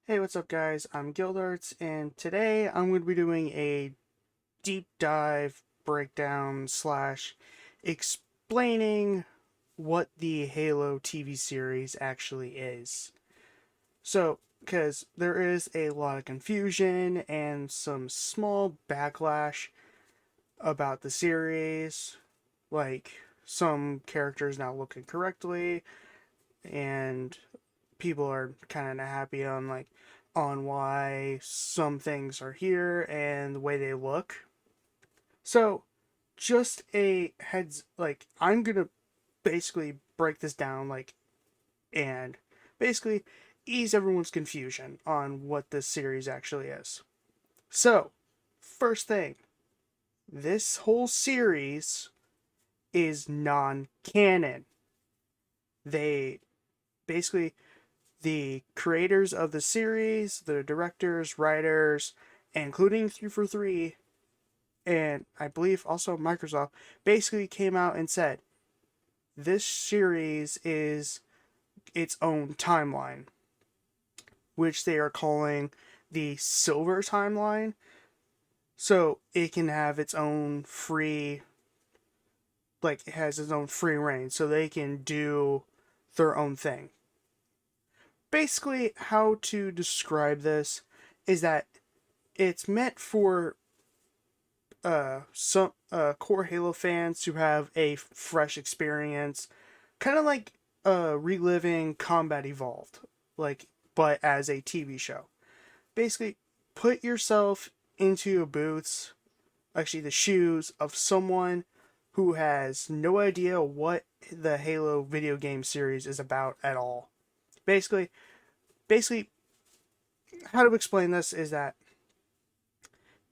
Hey, what's up, guys? I'm Gildarts, and today I'm going to be doing a deep dive breakdown slash explaining what the Halo TV series actually is. So, because there is a lot of confusion and some small backlash about the series, like some characters not looking correctly, and people are kind of not happy on why some things are here and the way they look. So, just a heads I'm going to basically break this down and basically ease everyone's confusion on what this series actually is. So, first thing, this whole series is non-canon. They basically the creators of the series, the directors, writers, including 343, and I believe also Microsoft, basically came out and said this series is its own timeline, which they are calling the Silver Timeline. So it can have its own free, it has its own free reign, so they can do their own thing. Basically, how to describe this is that it's meant for some core Halo fans who have a fresh experience, kind of like reliving Combat Evolved, but as a TV show. Basically, put yourself into your boots, actually the shoes of someone who has no idea what the Halo video game series is about at all. Basically, basically, how to explain this is that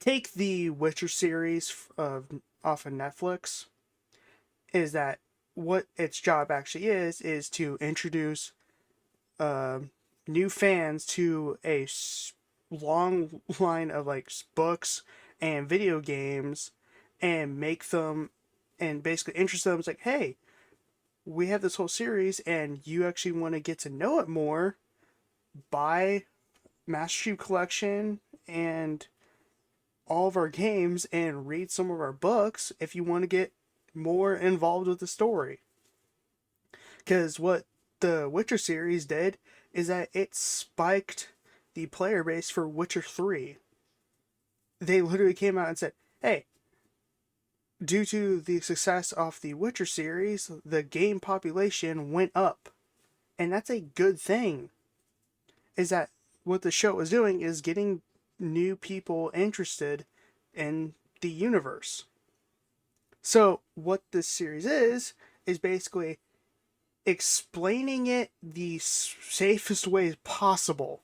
take the Witcher series off of Netflix. Is that what its job actually is to introduce uh, new fans to a long line of books and video games and make them and basically interest them. It's like, hey, we have this whole series and you actually want to get to know it more, buy Master Chief Collection and all of our games and read some of our books if you want to get more involved with the story. Because what the Witcher series did is that it spiked the player base for Witcher 3. They literally came out and said, hey, due to the success of the Witcher series, the game population went up. And that's a good thing. Is that what the show is doing is getting new people interested in the universe. So, what this series is basically explaining it the safest way possible.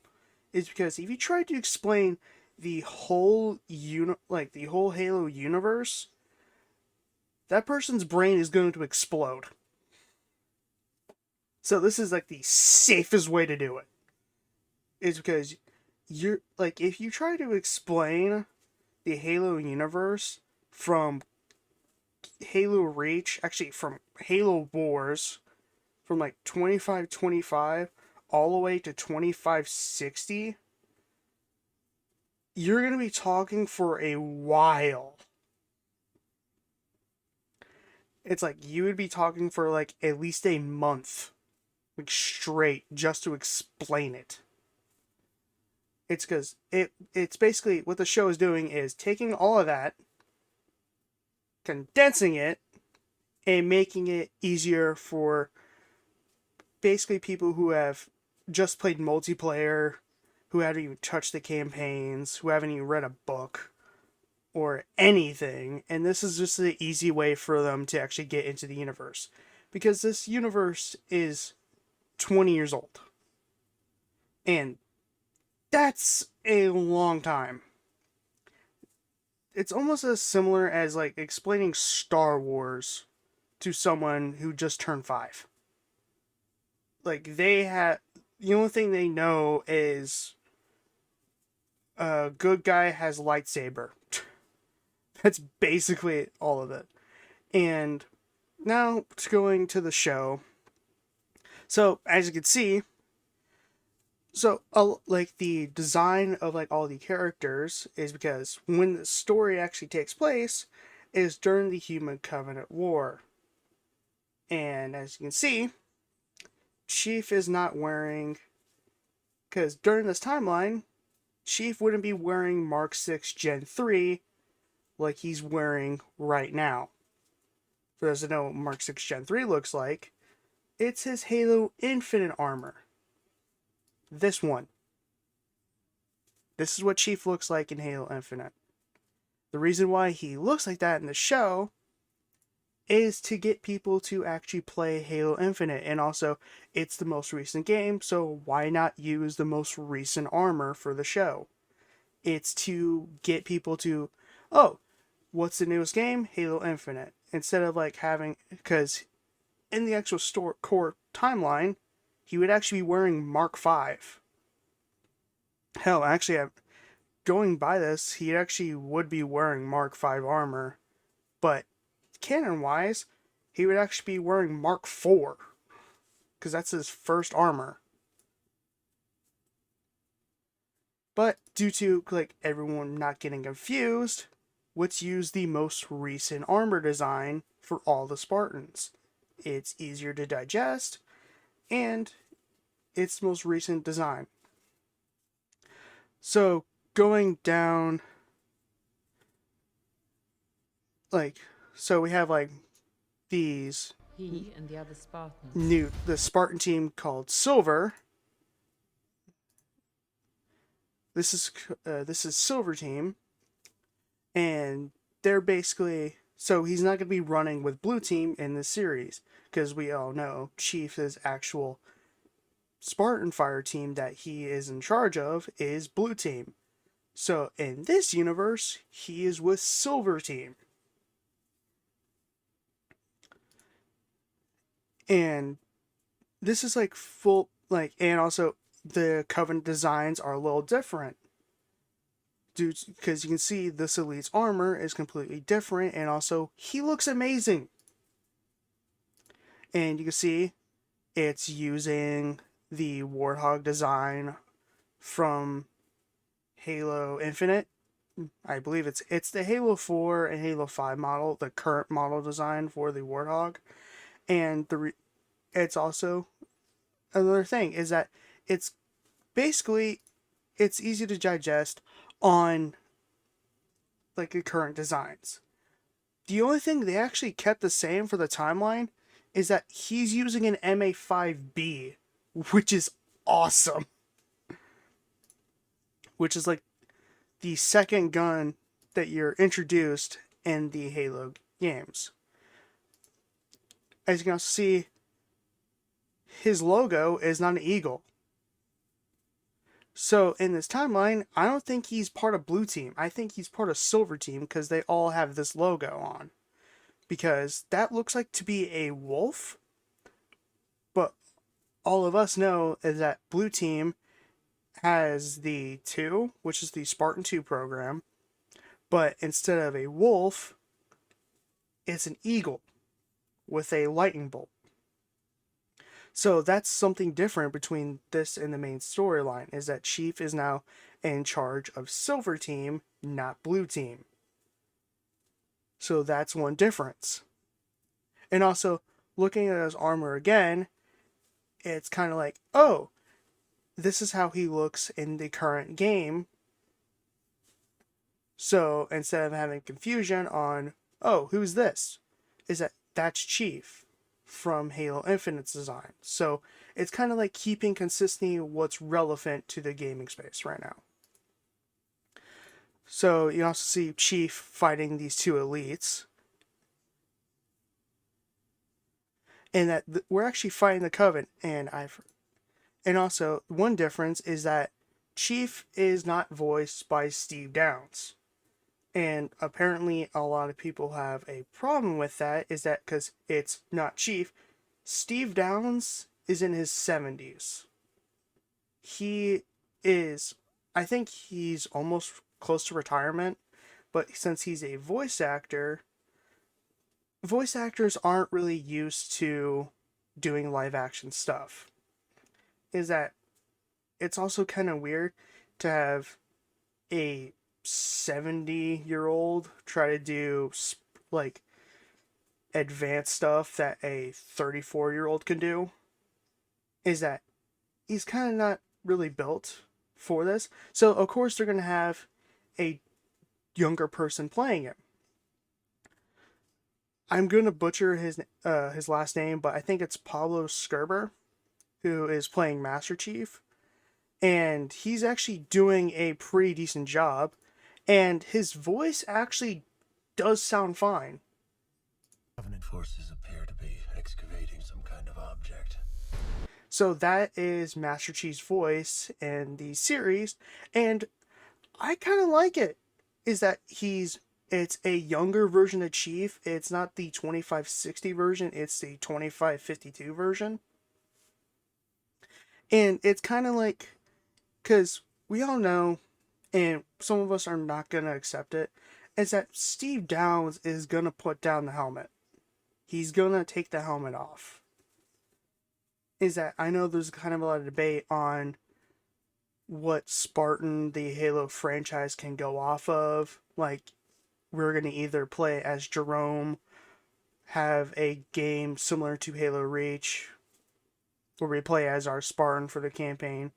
Is because if you try to explain the whole the whole Halo universe, that person's brain is going to explode. So this is like the safest way to do it. Is because you're if you try to explain the Halo universe from Halo Reach, actually from Halo Wars, from 2525 all the way to 2560, you're going to be talking for a while. It's like you would be talking for at least a month, straight, just to explain it. It's because it's basically what the show is doing is taking all of that, condensing it, and making it easier for basically people who have just played multiplayer, who haven't even touched the campaigns, who haven't even read a book or anything, and this is just the easy way for them to actually get into the universe. Because this universe is 20 years old. And that's a long time. It's almost as similar as explaining Star Wars to someone who just turned 5. They have the only thing they know is a good guy has a lightsaber. That's basically all of it. And now it's going to the show. So, as you can see, So, like the design of like all the characters is because when the story actually takes place is during the Human Covenant War, and as you can see, Chief is not wearing, because during this timeline, Chief wouldn't be wearing Mark 6 Gen 3 like he's wearing right now. For those who know what Mark 6 Gen 3 looks like, it's his Halo Infinite armor. This one. This is what Chief looks like in Halo Infinite. The reason why he looks like that in the show is to get people to actually play Halo Infinite. And also, it's the most recent game, so why not use the most recent armor for the show? It's to get people to, oh, what's the newest game? Halo Infinite. Instead of like having, because in the actual core timeline, he would actually be wearing Mark 5. Hell, actually, going by this, he actually would be wearing Mark 5 armor, but canon wise, he would actually be wearing Mark 4, because that's his first armor. But due to like everyone not getting confused, let's use the most recent armor design for all the Spartans. It's easier to digest, and it's the most recent design. So going down, like, so we have like these He and the other Spartans. the Spartan team called Silver. This is Silver Team, and they're basically, so he's not going to be running with Blue Team in this series because we all know Chief's actual Spartan Fire team that he is in charge of is Blue Team. So in this universe, he is with Silver Team. And this is like full, like, and also the Covenant designs are a little different. Because you can see this elite's armor is completely different, and also he looks amazing. And you can see it's using the Warthog design from Halo Infinite. I believe it's the Halo 4 and Halo 5 model, the current model design for the Warthog. And it's also another thing is that it's basically it's easy to digest on like the current designs. The only thing they actually kept the same for the timeline is that he's using an MA5B, which is awesome. Which is like the second gun that you're introduced in the Halo games. As you can also see, his logo is not an eagle. So in this timeline, I don't think he's part of Blue Team. I think he's part of Silver Team because they all have this logo on. Because that looks like to be a wolf, but all of us know is that Blue Team has the 2, which is the Spartan 2 program, but instead of a wolf, it's an eagle with a lightning bolt. So that's something different between this and the main storyline, is that Chief is now in charge of Silver Team, not Blue Team. So that's one difference. And also, looking at his armor again, it's kind of like, oh, this is how he looks in the current game. So instead of having confusion on, oh, who's this? Is that's Chief from Halo Infinite's design. So it's kind of like keeping consistency what's relevant to the gaming space right now. So you also see Chief fighting these two elites. And that we're actually fighting the Covenant, and also one difference is that Chief is not voiced by Steve Downes. And apparently a lot of people have a problem with that, is that because it's not Chief. Steve Downes is in his 70s. He is, I think he's almost close to retirement, but since he's a voice actor, voice actors aren't really used to doing live action stuff. Is that it's also kind of weird to have a 70-year-old try to do like advanced stuff that a 34-year-old can do. Is that he's kind of not really built for this. So of course they're going to have a younger person playing him. I'm going to butcher his last name, but I think it's Pablo Skerber who is playing Master Chief, and he's actually doing a pretty decent job, and his voice actually does sound fine. Covenant forces appear to be excavating some kind of object. So that is Master Chief's voice in the series, and I kind of like it. Is that it's a younger version of Chief. It's not the 2560 version, it's the 2552 version. And it's kind of like, because we all know, and some of us are not going to accept it, is that Steve Downes is going to put down the helmet. He's going to take the helmet off. Is that I know there's kind of a lot of debate on what Spartan the Halo franchise can go off of. Like, we're going to either play as Jerome, have a game similar to Halo Reach, where we play as our Spartan for the campaign,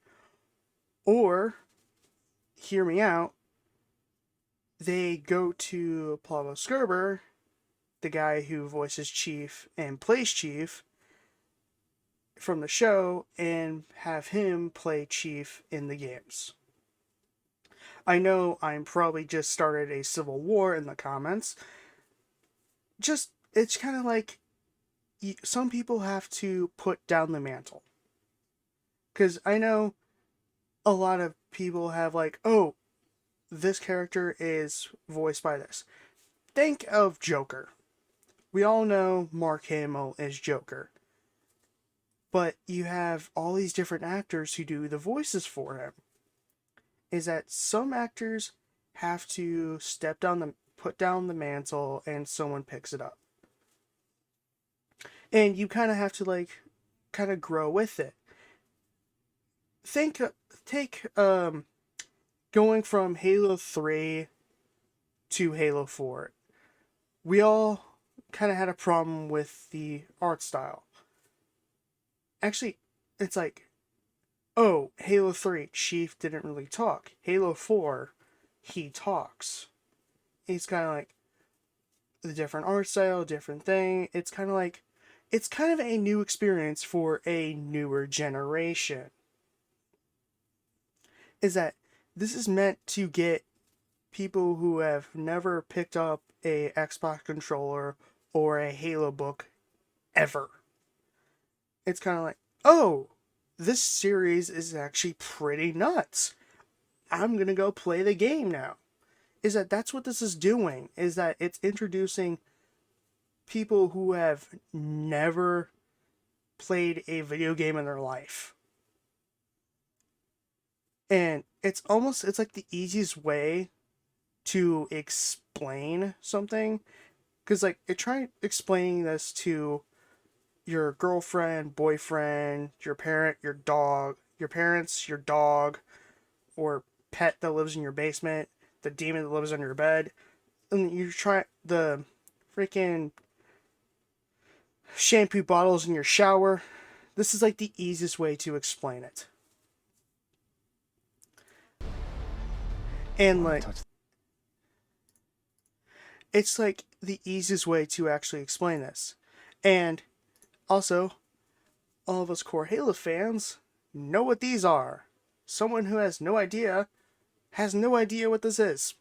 or, hear me out, they go to Pablo Skerber, the guy who voices Chief and plays Chief from the show, and have him play Chief in the games. I know I'm probably just started a civil war in the comments. It's kind of like some people have to put down the mantle. Because I know a lot of people have like, oh, this character is voiced by this. Think of Joker. We all know Mark Hamill is Joker. But you have all these different actors who do the voices for him. Is that some actors have to put down the mantle and someone picks it up. And you kind of have to kind of grow with it. Take going from Halo 3 to Halo 4. We all kind of had a problem with the art style. Actually, it's like, oh, Halo 3, Chief didn't really talk. Halo 4, he talks. It's kind of like the different art style, different thing. It's kind of a new experience for a newer generation. Is that this is meant to get people who have never picked up a Xbox controller or a Halo book ever. It's kind of like, oh, this series is actually pretty nuts. I'm gonna go play the game now. That's what this is doing, is that it's introducing people who have never played a video game in their life. And it's like the easiest way to explain something. Because, like, try explaining this to your girlfriend, boyfriend, your parent, your dog, your parents, your dog, or pet that lives in your basement, the demon that lives under your bed. And you try the freaking shampoo bottles in your shower. This is like the easiest way to explain it. And like, it's like the easiest way to actually explain this. And also, all of us core Halo fans know what these are. Someone who has no idea what this is.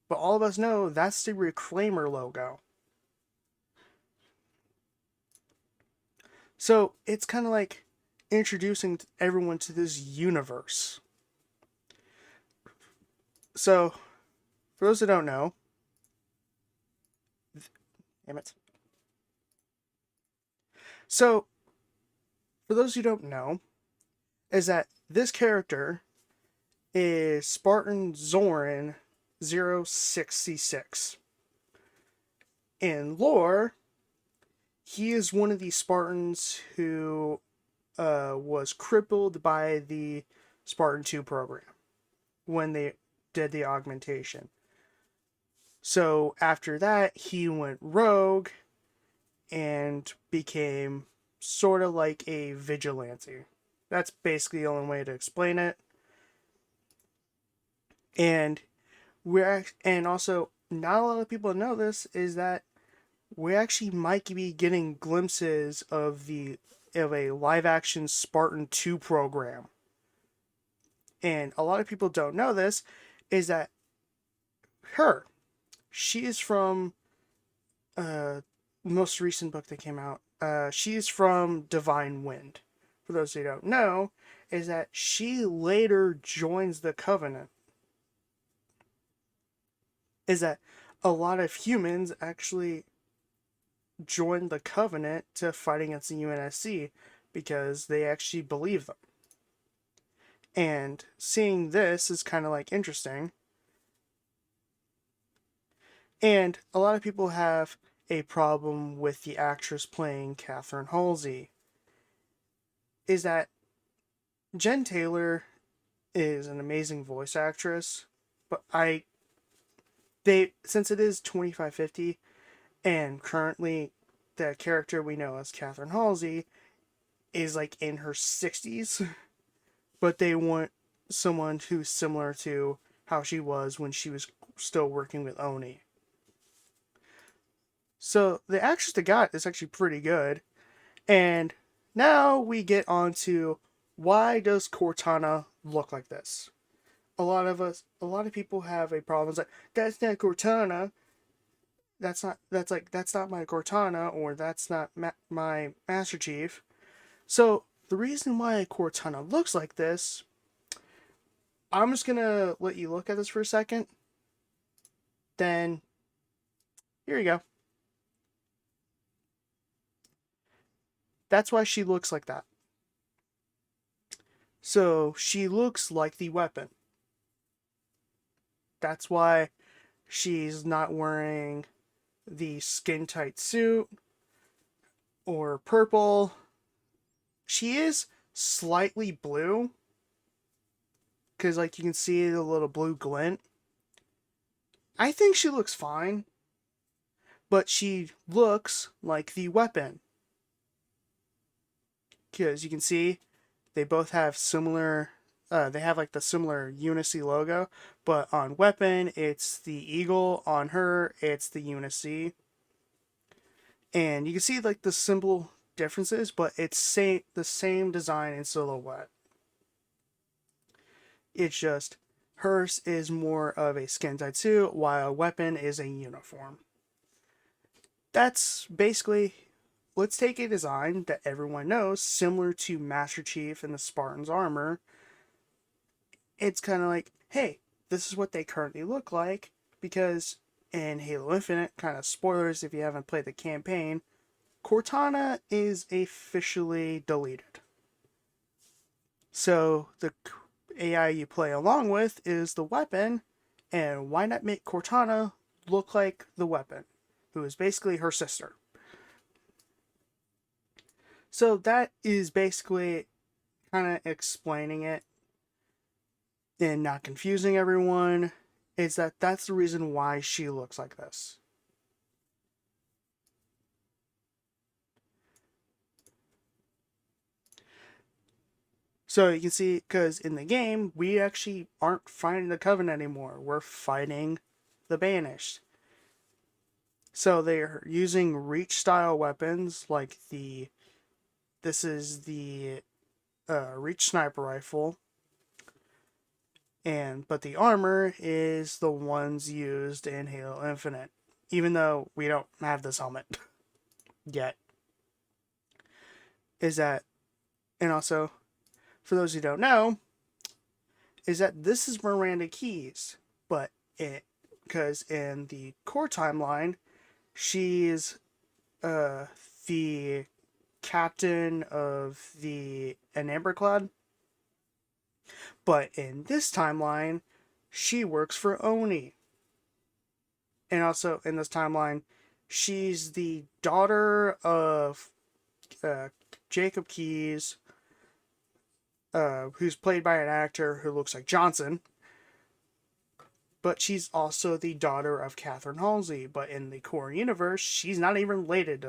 But all of us know that's the Reclaimer logo. So it's kind of like introducing everyone to this universe. So, for those that don't know, damn it. So, for those who don't know, is that this character is Spartan Zoran 066. In lore, he is one of the Spartans who was crippled by the Spartan 2 program when they did the augmentation. So after that, he went rogue and became sort of like a vigilante. That's basically the only way to explain it. And also not a lot of people know this is that we actually might be getting glimpses of a live action Spartan 2 program. And a lot of people don't know this is that she is from most recent book that came out. She is from Divine Wind. For those who don't know, is that she later joins the Covenant. Is that a lot of humans actually joined the Covenant to fight against the UNSC because they actually believe them. And seeing this is kind of like interesting. And a lot of people have a problem with the actress playing Catherine Halsey. Is that Jen Taylor is an amazing voice actress, but since it is 2550 and currently the character we know as Catherine Halsey is like in her 60s, but they want someone who's similar to how she was when she was still working with Oni. So the actress they got is actually pretty good. And now we get on to why does Cortana look like this? A lot of people have a problem. It's like, that's not Cortana. That's not my Cortana, or that's not my Master Chief. So the reason why Cortana looks like this, I'm just gonna let you look at this for a second. Then here you go. That's why she looks like that. So she looks like the weapon. That's why she's not wearing the skin tight suit or purple. She is slightly blue because like you can see the little blue glint. I think she looks fine, but she looks like the weapon because you can see they both have similar. They have like the similar Unicy logo, but on weapon it's the eagle. On her it's the Unicy, and you can see like the symbol differences, but it's the same design and silhouette. It's just hers is more of a skin tight suit, while weapon is a uniform. That's basically. Let's take a design that everyone knows, similar to Master Chief and the Spartan's armor. It's kind of like, hey, this is what they currently look like, because in Halo Infinite, kind of spoilers if you haven't played the campaign, Cortana is officially deleted. So the AI you play along with is the weapon, and why not make Cortana look like the weapon, who is basically her sister? So that is basically kind of explaining it and not confusing everyone, is that's the reason why she looks like this. So you can see, because in the game, we actually aren't fighting the Covenant anymore. We're fighting the Banished. So they're using Reach-style weapons, like this is the Reach Sniper Rifle. But the armor is the ones used in Halo Infinite, even though we don't have this helmet yet. And also, for those who don't know, is that this is Miranda Keyes, because in the core timeline, she's the captain of the Amberclad. But in this timeline, she works for Oni. And also in this timeline, she's the daughter of Jacob Keyes, who's played by an actor who looks like Johnson, but she's also the daughter of Catherine Halsey. But in the core universe, she's not even related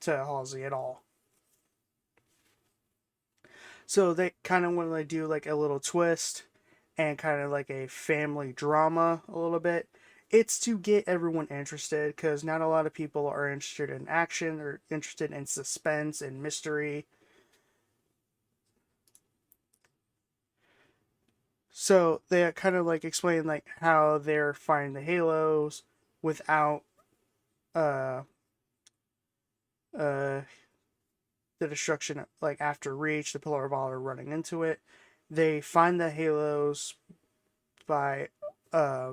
to Halsey at all. So they kind of want to do like a little twist and kind of like a family drama a little bit. It's to get everyone interested because not a lot of people are interested in action or interested in suspense and mystery. So they kind of like explain like how they're finding the halos without uh uh the destruction, like after Reach, the Pillar of Valor running into it. They find the halos by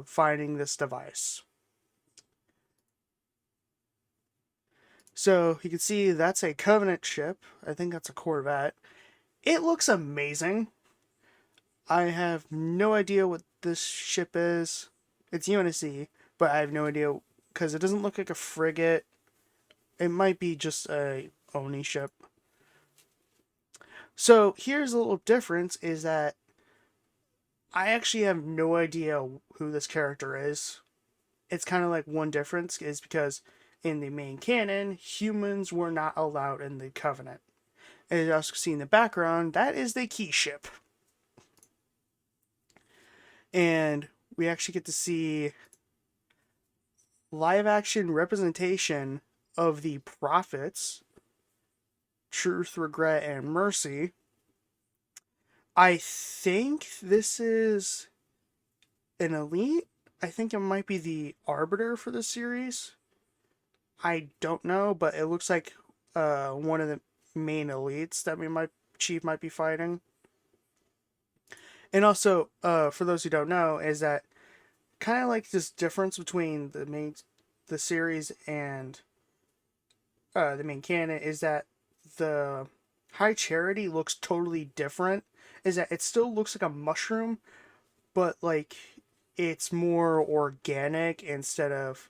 finding this device. So you can see that's a Covenant ship. I think that's a Corvette. It looks amazing. I have no idea what this ship is. It's UNSC, but I have no idea because it doesn't look like a frigate. It might be just a Oni ship. So here's a little difference is that I actually have no idea who this character is. It's kind of like one difference is because in the main canon, humans were not allowed in the Covenant. As you also see in the background, that is the key ship. And we actually get to see live action representation of the prophets, Truth, Regret, and Mercy. I think this is an elite. I think it might be the Arbiter for the series. I don't know, but it looks like one of the main elites that Chief might be fighting. And also, for those who don't know, is that kind of like this difference between the series and the main canon is that the High Charity looks totally different. Is that it still looks like a mushroom, but like it's more organic instead of,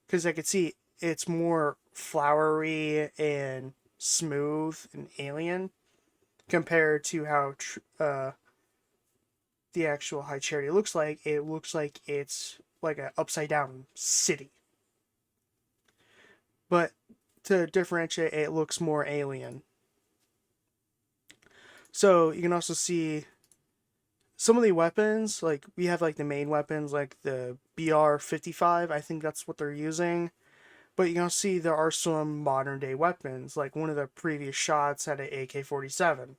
because I could see it's more flowery and smooth and alien compared to how the actual High Charity looks like. It looks like it's like an upside down city, but to differentiate, it looks more alien. So you can also see some of the weapons, like we have like the main weapons, like the BR-55. I think that's what they're using. But you can also see there are some modern day weapons, like one of the previous shots had an AK-47.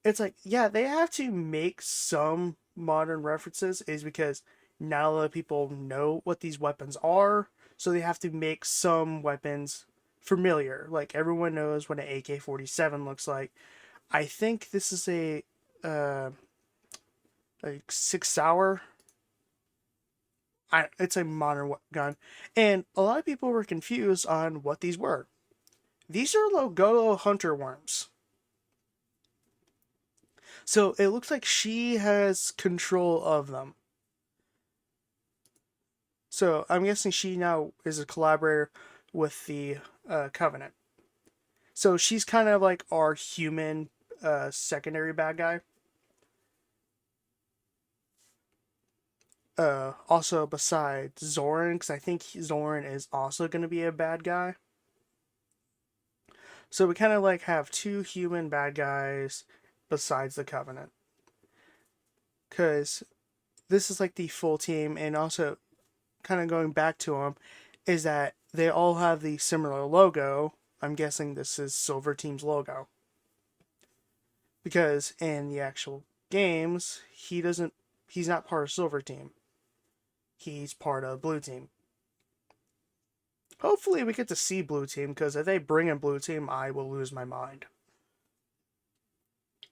It's like, yeah, they have to make some modern references, is because not a lot of people know what these weapons are, so they have to make some weapons familiar. Like everyone knows what an AK-47 looks like. I think this is a like 6 hour. It's a modern gun, and a lot of people were confused on what these were. These are Logo hunter worms. So it looks like she has control of them. So I'm guessing she now is a collaborator with the Covenant. So she's kind of like our human secondary bad guy. Also besides Zoran, because I think Zoran is also going to be a bad guy. So we kind of like have two human bad guys besides the Covenant. Because this is like the full team, and also kind of going back to them, is that they all have the similar logo. I'm guessing this is Silver Team's logo. Because in the actual games, he's not part of Silver Team. He's part of Blue Team. Hopefully we get to see Blue Team, because if they bring in Blue Team, I will lose my mind.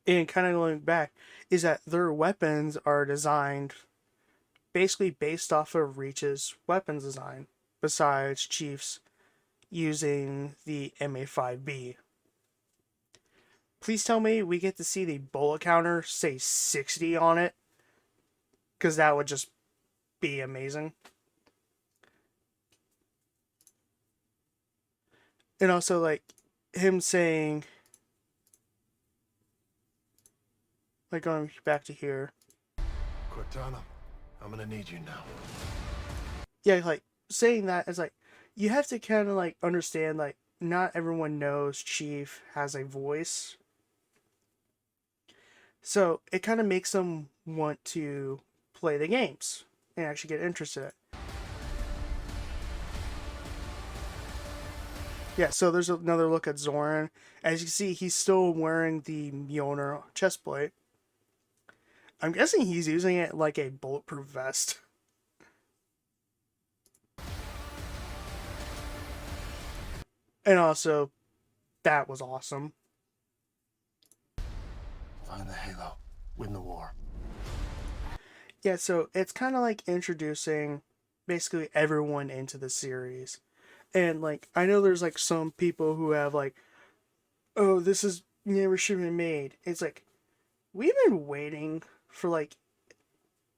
And kind of going back, is that their weapons are designed basically based off of Reach's weapons design, besides Chief's using the MA5B. Please tell me we get to see the bullet counter say 60 on it, because that would just be amazing. And also, like, him saying like going back to here. Cortana, I'm gonna need you now. Yeah, like saying that is like you have to kind of like understand like not everyone knows Chief has a voice. So it kind of makes them want to play the games and actually get interested in it. Yeah, so there's another look at Zoran. As you can see, he's still wearing the Mjolnir chestplate. I'm guessing he's using it like a bulletproof vest. And also, that was awesome. Find the Halo. Win the war. Yeah, so it's kind of like introducing basically everyone into the series. And like, I know there's like some people who have like, oh, this is never should have been made. It's like, we've been waiting for like,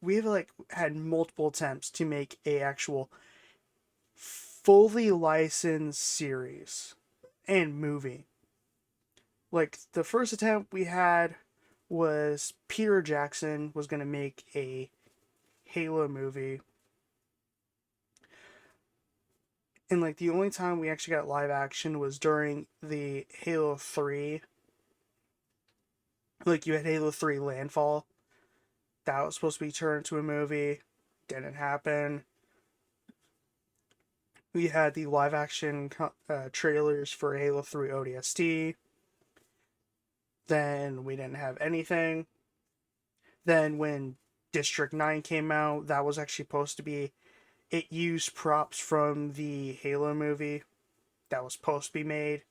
we've like had multiple attempts to make a actual fully licensed series and movie. Like the first attempt we had was Peter Jackson was going to make a Halo movie. And like the only time we actually got live action was during the Halo 3. Like you had Halo 3 Landfall. That was supposed to be turned into a movie. Didn't happen. We had the live action trailers for Halo 3 ODST. Then we didn't have anything. Then when District 9 came out, that was actually supposed to be, it used props from the Halo movie that was supposed to be made,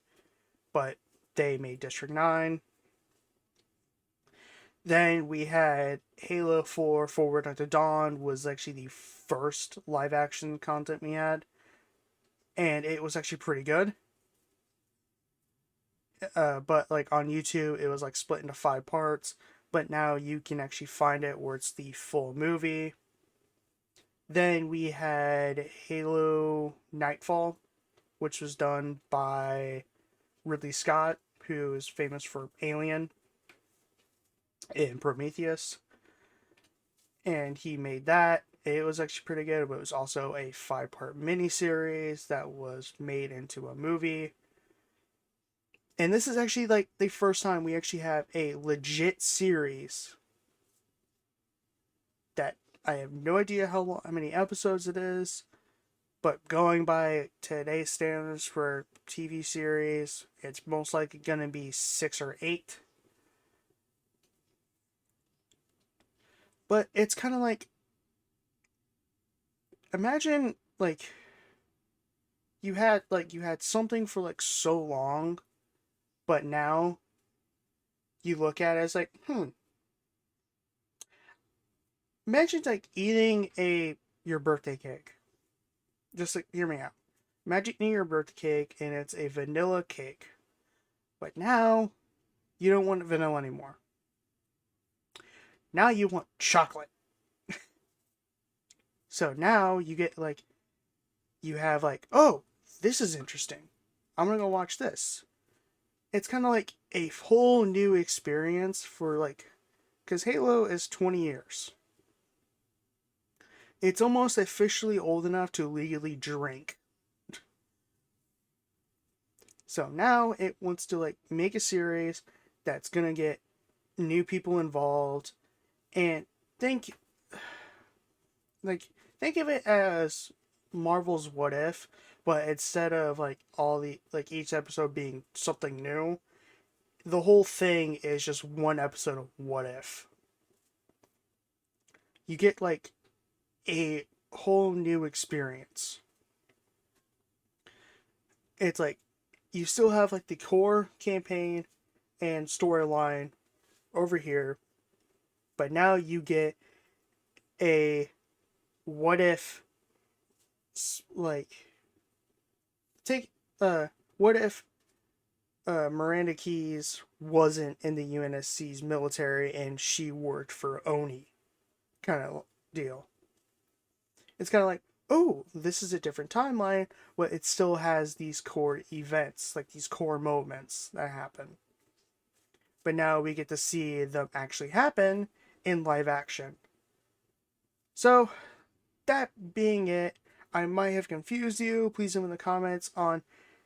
but they made District 9. Then we had Halo 4 Forward Unto Dawn was actually the first live action content we had, and it was actually pretty good. But like on YouTube, it was like split into 5 parts. But now you can actually find it where it's the full movie. Then we had Halo Nightfall, which was done by Ridley Scott, who is famous for Alien and Prometheus. And he made that. It was actually pretty good, but it was also a 5-part miniseries that was made into a movie. And this is actually like the first time we actually have a legit series that I have no idea how many episodes it is, but going by today's standards for TV series, it's most likely going to be 6 or 8. But it's kind of like, imagine like you had something for like so long, but now you look at it as like, imagine like eating your birthday cake. Just like, hear me out. Imagine eating your birthday cake and it's a vanilla cake. But now you don't want vanilla anymore. Now you want chocolate. So now you get like, you have like, oh, this is interesting. I'm gonna go watch this. It's kind of like a whole new experience for like, because Halo is 20 years. It's almost officially old enough to legally drink. So now it wants to like make a series that's gonna get new people involved, and think of it as Marvel's What If, but instead of like each episode being something new, the whole thing is just one episode of What If. You get like a whole new experience. It's like you still have like the core campaign and storyline over here, but now you get a what if, like, take what if Miranda Keyes wasn't in the UNSC's military and she worked for Oni, kind of deal. It's kind of like, oh, this is a different timeline, but it still has these core events, like these core moments that happen. but now we get to see them actually happen in live action. So, that being it, I might have confused you. Please leave in the comments on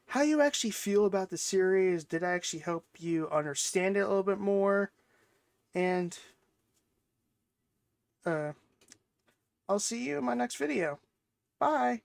how you actually feel about the series. Did I actually help you understand it a little bit more? And I'll see you in my next video. Bye!